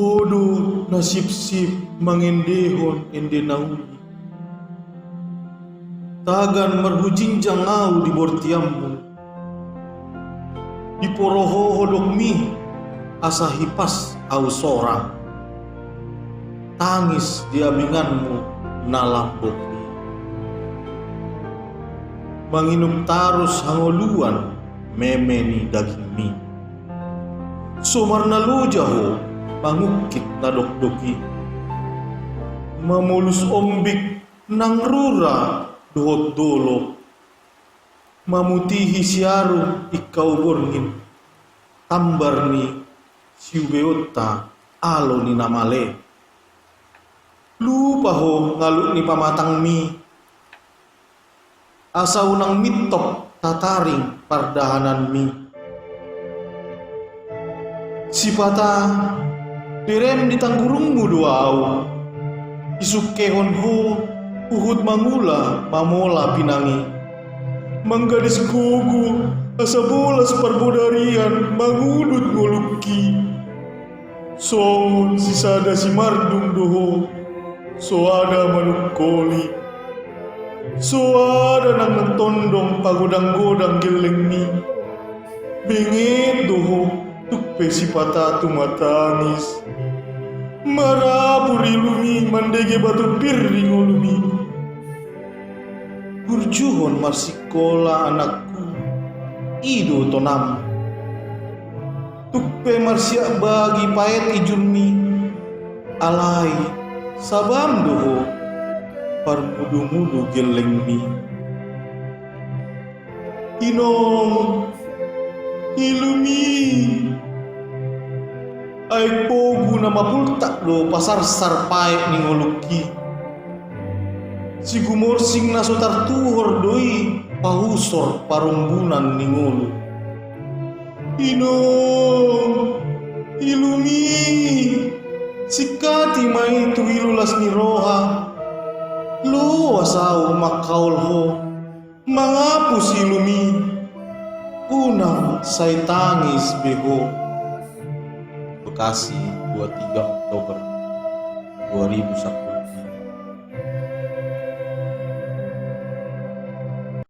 bodoh nasib-sip mengendehon ende nauli. Tagan merhujinjang au di bortiammu. Di poroho hodok mi asa hipas au sorang. Tangis di abinganmu nalambok. Manginum tarus hangoluan memeni daging mi. Somarna lojaho mangukit nadok-doki. Mamulus ombik nang rura dohot dolo. Mamutihi siaru ikau borngin. Tambar ni siubeota alo ni namale. Lupa ho ngaluk ni pamatang mi. Asa unang mitok tataring pardahanan mi. Sipata derem di tanggurungmu doau. Isukehon ho uhud mangula mamola pinangi. Manggadis gogo asa bolas parbodarian mangudut ngoluki. Songon sisada si mardung doho. So ada manuk koli. So ada nang ngetondong pagodang-godang geleng mi. Bengit doho tukpe sipata tu matangis. Maraburi lumi mandege batu piring olumi. Burjuhon marsikola anakku ido tonam. Tukpe marsiak bagi paet ijunmi. Alai sabam doho parmudu-mudu geleng mi. Inong ilumi ay pogu na mapultak do pasar sarpae ning oluki. Si gumorsing na sotar tuhor doi pahusor parumbunan ning olu. Inong ilumi sikati mai tu ilulas ni roha. Lo asau makaul ho mangapus ilumi. Unang say tangis beho. Bekasi 23 Oktober 2010.